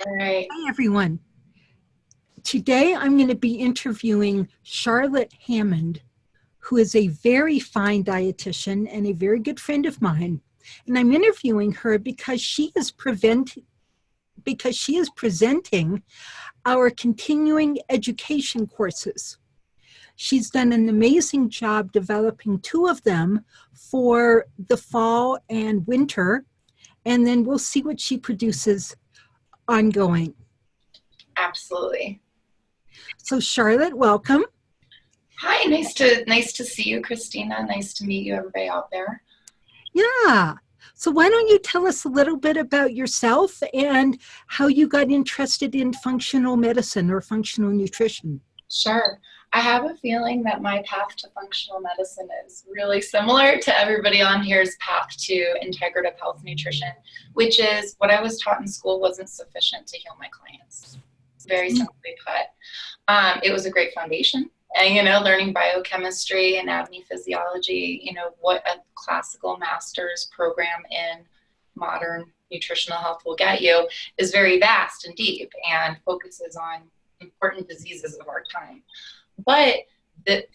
All right. Hi, everyone. Today, I'm going to be interviewing Charlotte Hammond, who is a very fine dietitian and a very good friend of mine. And I'm interviewing her because she is presenting our continuing education courses. She's done an amazing job developing 2 of them for the fall and winter, and then we'll see what she produces ongoing. Absolutely. So Charlotte, welcome. Hi, nice to see you, Christina. Nice to meet you, everybody out there. Yeah. So why don't you tell us a little bit about yourself and how you got interested in functional medicine or functional nutrition? Sure. I have a feeling that my path to functional medicine is really similar to everybody on here's path to integrative health nutrition, which is what I was taught in school wasn't sufficient to heal my clients. Very simply put. It was a great foundation. And, learning biochemistry, anatomy, physiology, what a classical master's program in modern nutritional health will get you is very vast and deep and focuses on important diseases of our time. But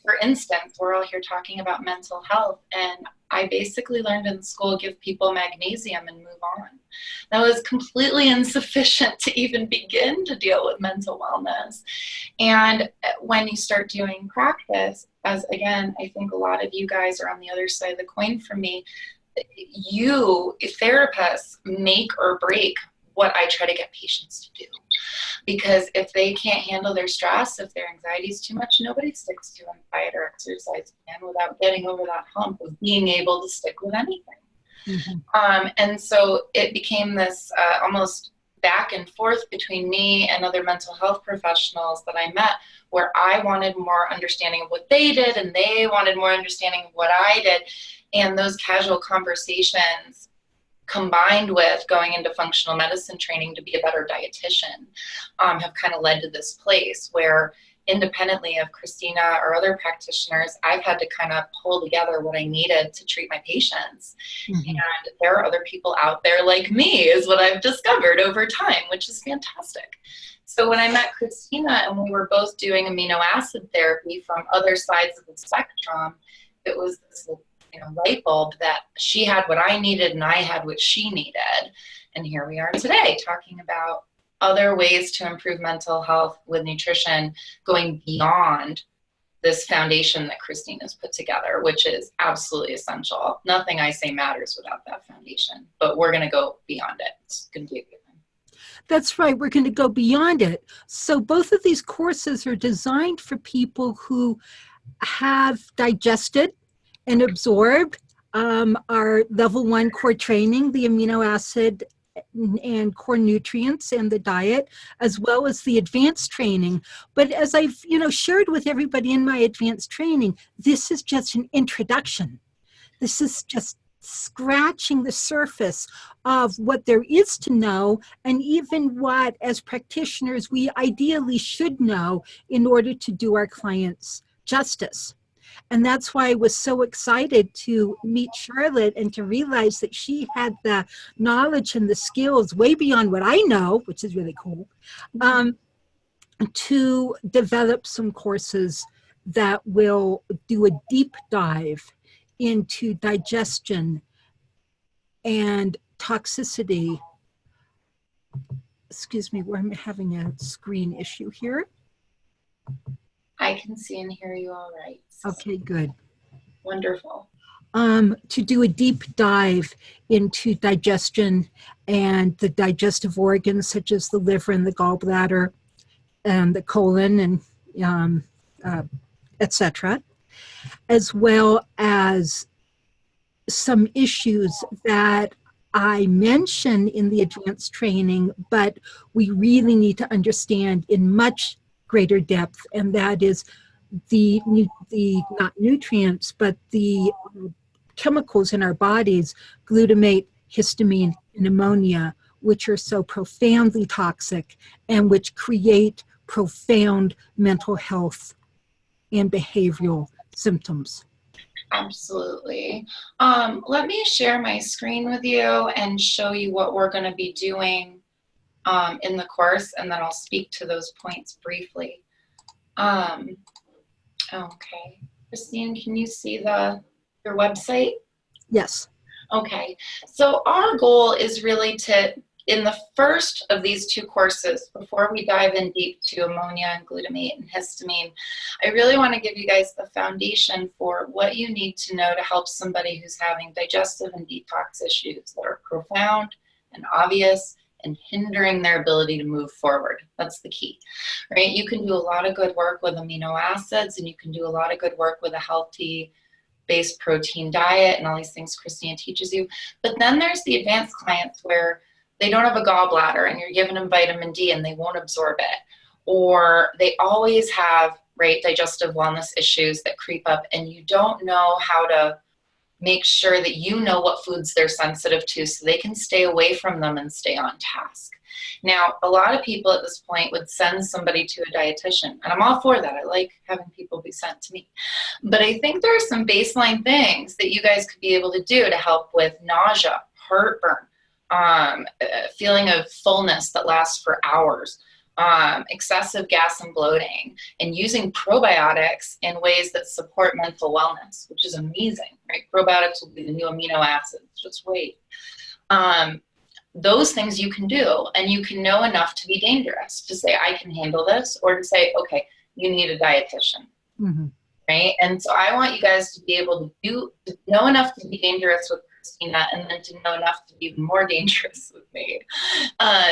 for instance, we're all here talking about mental health, and I basically learned in school, give people magnesium and move on. That was completely insufficient to even begin to deal with mental wellness. And when you start doing practice, as again, I think a lot of you guys are on the other side of the coin from me, you, therapists, make or break what I try to get patients to do. Because if they can't handle their stress, if their anxiety is too much, nobody sticks to a diet or exercise plan without getting over that hump of being able to stick with anything. Mm-hmm. And so it became this almost back and forth between me and other mental health professionals that I met, where I wanted more understanding of what they did and they wanted more understanding of what I did. And those casual conversations combined with going into functional medicine training to be a better dietitian, have kind of led to this place where independently of Christina or other practitioners, I've had to kind of pull together what I needed to treat my patients. Mm-hmm. And there are other people out there like me is what I've discovered over time, which is fantastic. So when I met Christina and we were both doing amino acid therapy from other sides of the spectrum, it was this light bulb that she had what I needed and I had what she needed. And here we are today talking about other ways to improve mental health with nutrition, going beyond this foundation that Christina's put together, which is absolutely essential. Nothing I say matters without that foundation, but we're going to go beyond it. It's going to be a good thing. That's right. We're going to go beyond it. So both of these courses are designed for people who have digested and absorbed our level 1 core training, the amino acid and core nutrients and the diet, as well as the advanced training. But as I've shared with everybody in my advanced training, this is just an introduction. This is just scratching the surface of what there is to know, and even what, as practitioners, we ideally should know in order to do our clients justice. And that's why I was so excited to meet Charlotte and to realize that she had the knowledge and the skills way beyond what I know, which is really cool, to develop some courses that will do a deep dive into digestion and toxicity. Excuse me, I'm having a screen issue here. I can see and hear you all right. Okay, good. Wonderful. To do a deep dive into digestion and the digestive organs such as the liver and the gallbladder and the colon and etc., as well as some issues that I mention in the advanced training, but we really need to understand in much greater depth, and that is the not nutrients, but the chemicals in our bodies, glutamate, histamine, and ammonia, which are so profoundly toxic and which create profound mental health and behavioral symptoms. Absolutely. Let me share my screen with you and show you what we're going to be doing in the course, and then I'll speak to those points briefly. Okay. Christine, can you see your website? Yes. Okay. So our goal is really to, in the first of these two courses, before we dive in deep to ammonia and glutamate and histamine, I really want to give you guys the foundation for what you need to know to help somebody who's having digestive and detox issues that are profound and obvious and hindering their ability to move forward. That's the key, right? You can do a lot of good work with amino acids, and you can do a lot of good work with a healthy based protein diet and all these things Christina teaches you. But then there's the advanced clients where they don't have a gallbladder and you're giving them vitamin D and they won't absorb it. Or they always have, right, digestive wellness issues that creep up, and you don't know how to make sure that you know what foods they're sensitive to so they can stay away from them and stay on task. Now, a lot of people at this point would send somebody to a dietitian, and I'm all for that. I like having people be sent to me. But I think there are some baseline things that you guys could be able to do to help with nausea, heartburn, feeling of fullness that lasts for hours, excessive gas and bloating, and using probiotics in ways that support mental wellness, which is amazing, right? Probiotics will be the new amino acids, just wait. Those things you can do, and you can know enough to be dangerous, to say, I can handle this, or to say, okay, you need a dietitian, right? And so I want you guys to be able to know enough to be dangerous with Christina, and then to know enough to be even more dangerous with me,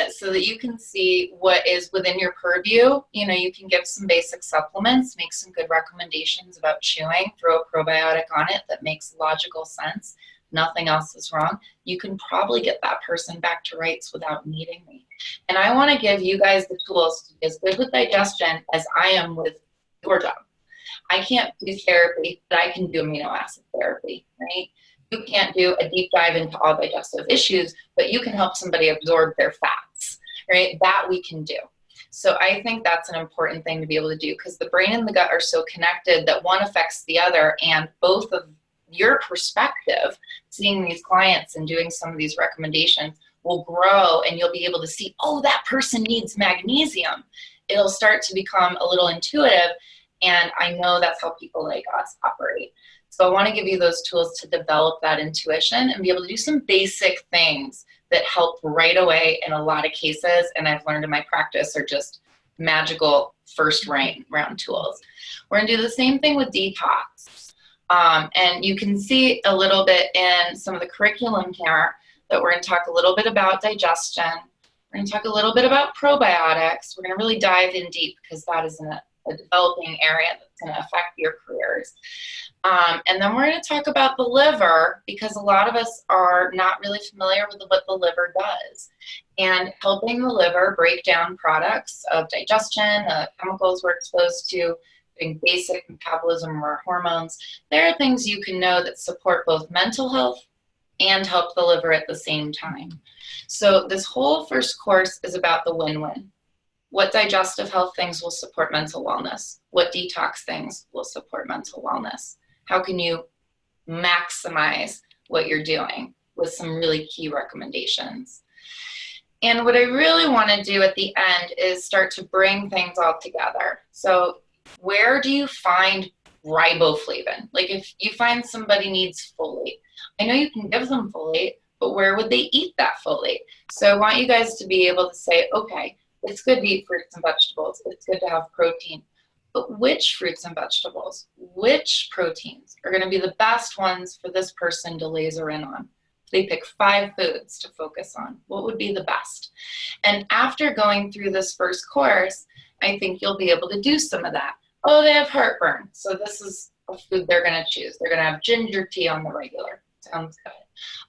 so that you can see what is within your purview. You know, you can give some basic supplements, make some good recommendations about chewing, throw a probiotic on it that makes logical sense. Nothing else is wrong. You can probably get that person back to rights without needing me. And I want to give you guys the tools to be as good with digestion as I am with your job. I can't do therapy, but I can do amino acid therapy, right? You can't do a deep dive into all digestive issues, but you can help somebody absorb their fats, right? That we can do. So I think that's an important thing to be able to do, because the brain and the gut are so connected that one affects the other, and both of your perspective, seeing these clients and doing some of these recommendations, will grow, and you'll be able to see, oh, that person needs magnesium. It'll start to become a little intuitive, and I know that's how people like us operate. So I want to give you those tools to develop that intuition and be able to do some basic things that help right away in a lot of cases, and I've learned in my practice are just magical first round tools. We're going to do the same thing with detox. And you can see a little bit in some of the curriculum here that we're going to talk a little bit about digestion. We're going to talk a little bit about probiotics. We're going to really dive in deep, because that is a developing area that's going to affect your careers. And then we're going to talk about the liver, because a lot of us are not really familiar with what the liver does, and helping the liver break down products of digestion, chemicals we're exposed to, basic metabolism or hormones. There are things you can know that support both mental health and help the liver at the same time. So this whole first course is about the win-win. What digestive health things will support mental wellness? What detox things will support mental wellness? How can you maximize what you're doing with some really key recommendations? And what I really want to do at the end is start to bring things all together. So where do you find riboflavin? Like if you find somebody needs folate, I know you can give them folate, but where would they eat that folate? So I want you guys to be able to say, okay, it's good to eat fruits and vegetables. It's good to have protein. But which fruits and vegetables, which proteins are going to be the best ones for this person to laser in on? They pick 5 foods to focus on. What would be the best? And after going through this first course, I think you'll be able to do some of that. Oh, they have heartburn. So this is a food they're going to choose. They're going to have ginger tea on the regular. Sounds good.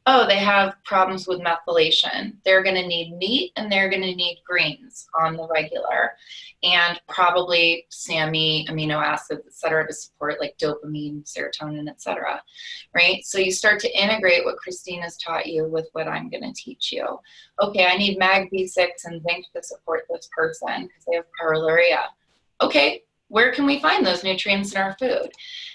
Oh, they have problems with methylation. They're going to need meat, and they're going to need greens on the regular, and probably SAMe, amino acids, et cetera, to support like dopamine, serotonin, et cetera, right? So you start to integrate what Christina's taught you with what I'm going to teach you. Okay, I need mag B6 and zinc to support this person because they have pyroluria. Okay, where can we find those nutrients in our food?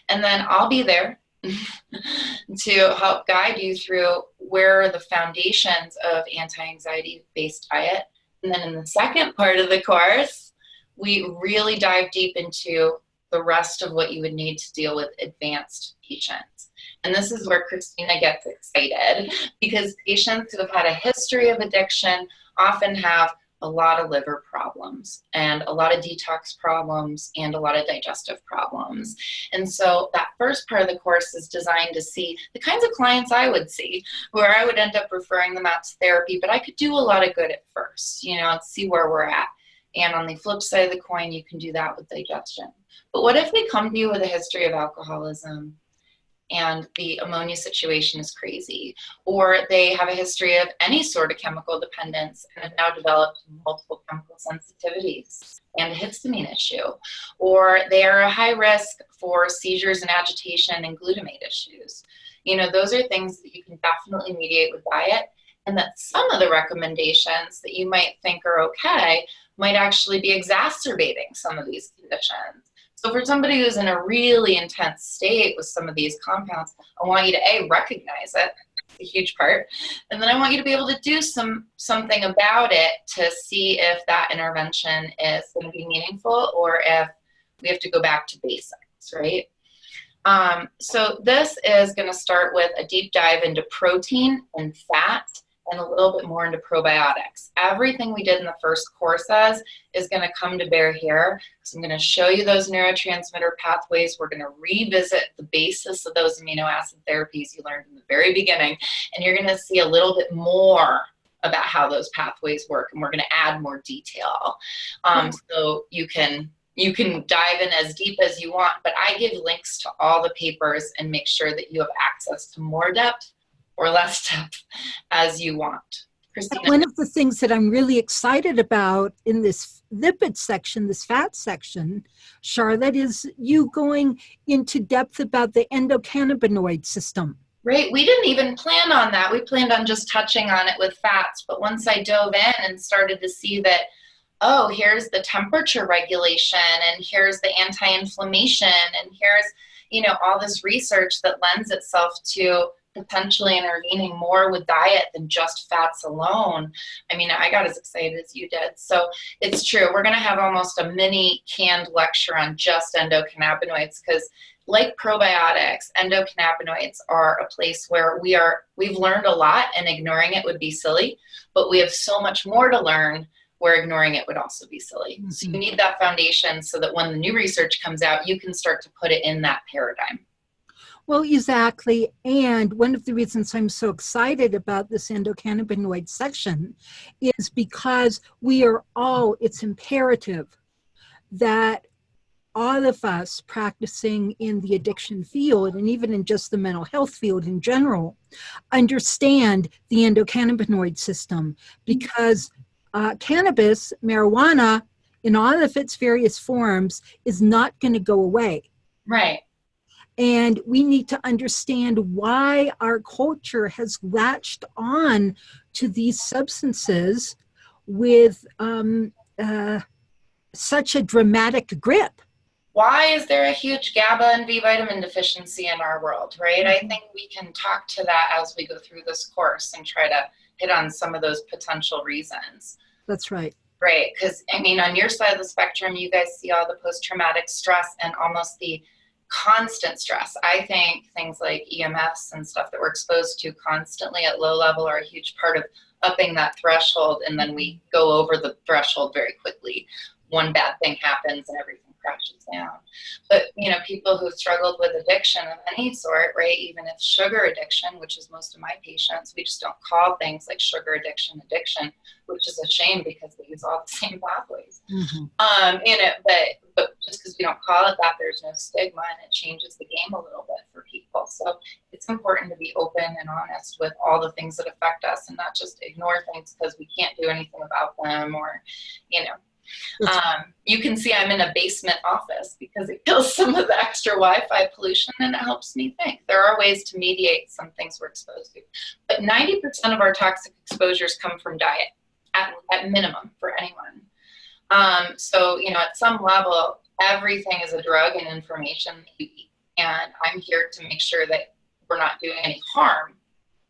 And then I'll be there to help guide you through where are the foundations of anti-anxiety based diet And then in the second part of the course, we really dive deep into the rest of what you would need to deal with advanced patients. And this is where Christina gets excited, because patients who have had a history of addiction often have a lot of liver problems and a lot of detox problems and a lot of digestive problems. And so that first part of the course is designed to see the kinds of clients I would see, where I would end up referring them out to therapy, but I could do a lot of good at first, see where we're at. And on the flip side of the coin, you can do that with digestion. But what if they come to you with a history of alcoholism and the ammonia situation is crazy, or they have a history of any sort of chemical dependence and have now developed multiple chemical sensitivities and a histamine issue, or they are a high risk for seizures and agitation and glutamate issues? Those are things that you can definitely mediate with diet, and that some of the recommendations that you might think are okay might actually be exacerbating some of these conditions. So for somebody who's in a really intense state with some of these compounds, I want you to recognize it, a huge part, and then I want you to be able to do something about it to see if that intervention is going to be meaningful or if we have to go back to basics, right? So this is going to start with a deep dive into protein and fat, and a little bit more into probiotics. Everything we did in the first courses is going to come to bear here. So I'm going to show you those neurotransmitter pathways. We're going to revisit the basis of those amino acid therapies you learned in the very beginning, and you're going to see a little bit more about how those pathways work, and we're going to add more detail. So you can dive in as deep as you want, but I give links to all the papers and make sure that you have access to more depth or less depth as you want. Christina? One of the things that I'm really excited about in this lipid section, this fat section, Charlotte, is you going into depth about the endocannabinoid system. Right. We didn't even plan on that. We planned on just touching on it with fats. But once I dove in and started to see that, oh, here's the temperature regulation, and here's the anti-inflammation, and here's, all this research that lends itself to potentially intervening more with diet than just fats alone. I got as excited as you did. So it's true. We're going to have almost a mini canned lecture on just endocannabinoids, because like probiotics, endocannabinoids are a place where we've learned a lot, and ignoring it would be silly, but we have so much more to learn where ignoring it would also be silly. Mm-hmm. So you need that foundation so that when the new research comes out, you can start to put it in that paradigm. Well, exactly. And one of the reasons I'm so excited about this endocannabinoid section is because it's imperative that all of us practicing in the addiction field, and even in just the mental health field in general, understand the endocannabinoid system, because cannabis, marijuana, in all of its various forms, is not going to go away. Right. And we need to understand why our culture has latched on to these substances with such a dramatic grip. Why is there a huge GABA and B vitamin deficiency in our world, right? I think we can talk to that as we go through this course and try to hit on some of those potential reasons. That's right. Right, because on your side of the spectrum, you guys see all the post-traumatic stress and almost the constant stress. I think things like EMFs and stuff that we're exposed to constantly at low level are a huge part of upping that threshold, and then we go over the threshold very quickly. One bad thing happens and everything crashes down. But people who struggled with addiction of any sort, right, even if sugar addiction, which is most of my patients, we just don't call things like sugar addiction, which is a shame because they use all the same pathways. Mm-hmm. But just because we don't call it that, there's no stigma, and it changes the game a little bit for people. So it's important to be open and honest with all the things that affect us, and not just ignore things because we can't do anything about them, or you can see I'm in a basement office because it kills some of the extra Wi-Fi pollution, and it helps me think. There are ways to mediate some things we're exposed to. But 90% of our toxic exposures come from diet, at minimum, for anyone. So, at some level, everything is a drug and information that you eat. And I'm here to make sure that we're not doing any harm,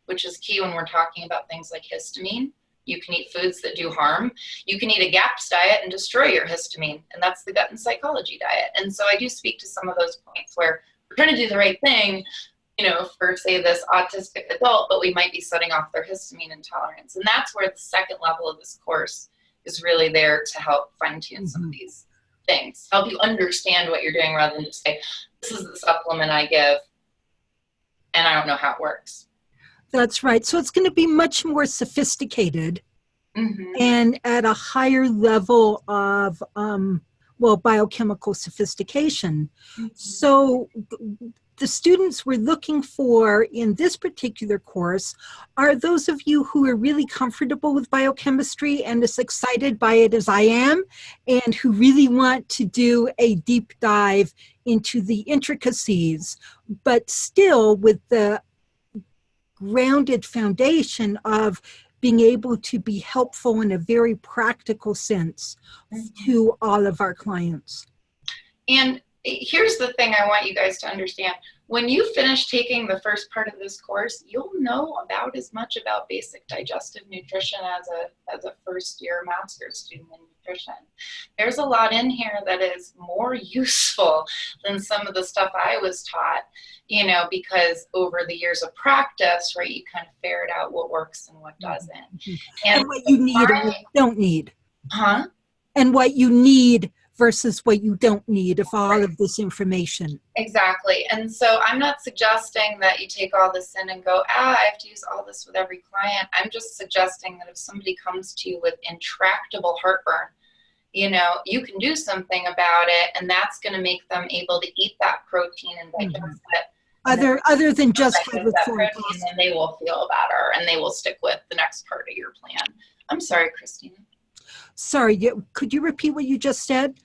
which is key when we're talking about things like histamine. You can eat foods that do harm. You can eat a GAPS diet and destroy your histamine, and that's the gut and psychology diet. And so I do speak to some of those points where we're trying to do the right thing, for, say, this autistic adult, but we might be setting off their histamine intolerance. And that's where the second level of this course is really there to help fine-tune some of these things, help you understand what you're doing rather than just say, this is the supplement I give, and I don't know how it works. That's right. So it's going to be much more sophisticated and at a higher level of, biochemical sophistication. So the students we're looking for in this particular course are those of you who are really comfortable with biochemistry and as excited by it as I am, and who really want to do a deep dive into the intricacies, but still with the grounded foundation of being able to be helpful in a very practical sense to all of our clients. And here's the thing I want you guys to understand. When you finish taking the first part of this course, you'll know about as much about basic digestive nutrition as a first-year master's student in nutrition. There's a lot in here that is more useful than some of the stuff I was taught, because over the years of practice, right, you kind of ferret out what works and what doesn't. And what you need and what you don't need. And what you need versus what you don't need of all of this information. Exactly. And so I'm not suggesting that you take all this in and go, I have to use all this with every client. I'm just suggesting that if somebody comes to you with intractable heartburn, you can do something about it, and that's going to make them able to eat that protein and digest it. Other than just hydrochloric acid, then they will feel better and they will stick with the next part of your plan. I'm sorry, Christina. Sorry, could you repeat what you just said?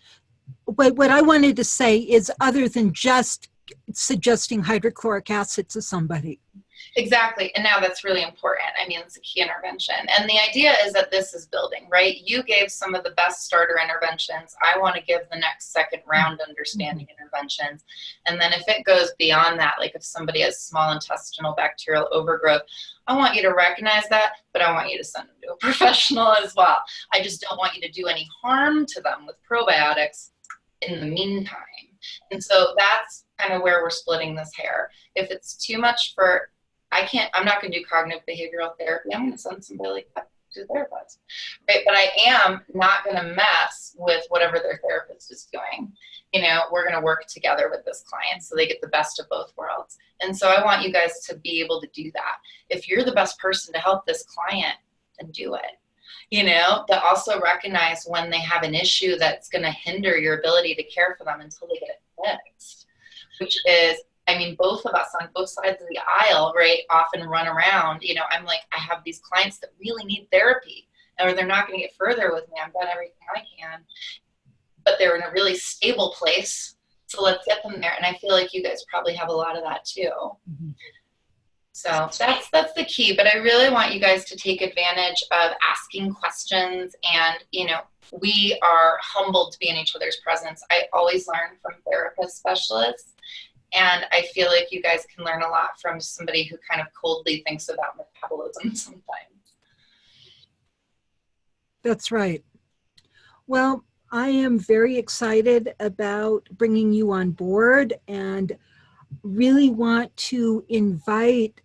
What I wanted to say is other than just suggesting hydrochloric acid to somebody. Exactly. And now that's really important. I mean, it's a key intervention. And the idea is that this is building, right? You gave some of the best starter interventions. I want to give the next second round understanding interventions. And then if it goes beyond that, like if somebody has small intestinal bacterial overgrowth, I want you to recognize that, but I want you to send them to a professional as well. I just don't want you to do any harm to them with probiotics in the meantime. And so that's kind of where we're splitting this hair. If it's too much for, I'm not going to do cognitive behavioral therapy. I'm going to send somebody like that to a therapist, right? But I am not going to mess with whatever their therapist is doing. We're going to work together with this client so they get the best of both worlds. And so I want you guys to be able to do that. If you're the best person to help this client, then do it. But also recognize when they have an issue that's going to hinder your ability to care for them until they get it fixed, which is, both of us on both sides of the aisle, right, often run around. I'm like, I have these clients that really need therapy, or they're not going to get further with me. I've done everything I can, but they're in a really stable place. So let's get them there. And I feel like you guys probably have a lot of that too. So that's the key. But I really want you guys to take advantage of asking questions. And, we are humbled to be in each other's presence. I always learn from therapist specialists. And I feel like you guys can learn a lot from somebody who kind of coldly thinks about metabolism sometimes. That's right. Well, I am very excited about bringing you on board and really want to invite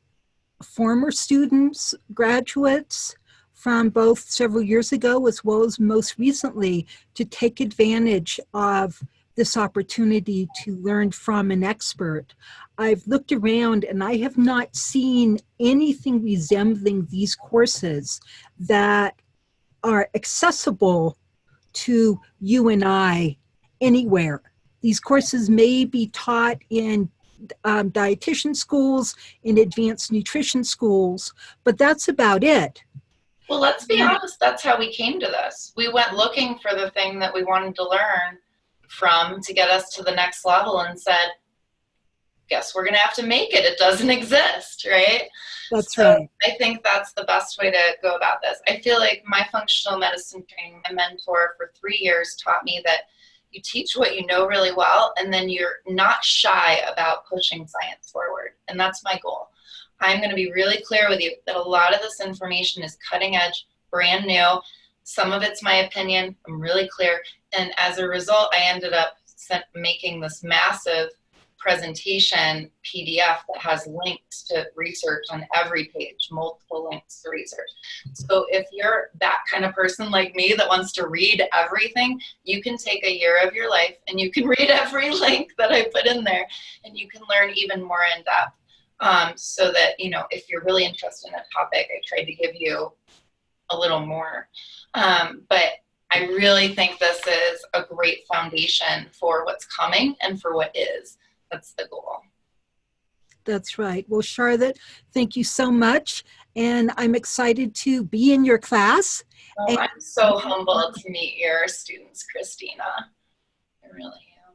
former students, graduates from both several years ago as well as most recently to take advantage of this opportunity to learn from an expert. I've looked around and I have not seen anything resembling these courses that are accessible to you and I anywhere. These courses may be taught in dietitian schools, in advanced nutrition schools, but that's about it. Well, let's be honest, that's how we came to this. We went looking for the thing that we wanted to learn from to get us to the next level and said, guess we're going to have to make it. It doesn't exist, right? That's right. I think that's the best way to go about this. I feel like my functional medicine training, my mentor for 3 years taught me that you teach what you know really well, and then you're not shy about pushing science forward. And that's my goal. I'm going to be really clear with you that a lot of this information is cutting edge, brand new. Some of it's my opinion. I'm really clear. And as a result, I ended up making this massive presentation PDF that has links to research on every page, multiple links to research. So if you're that kind of person like me that wants to read everything, you can take a year of your life and you can read every link that I put in there, and you can learn even more in depth. So that, you know, if you're really interested in a topic, I tried to give you a little more. But I really think this is a great foundation for what's coming and for what is. That's the goal. That's right. Well, Charlotte, thank you so much. And I'm excited to be in your class. Oh, I'm so humbled to meet your students, Christina. I really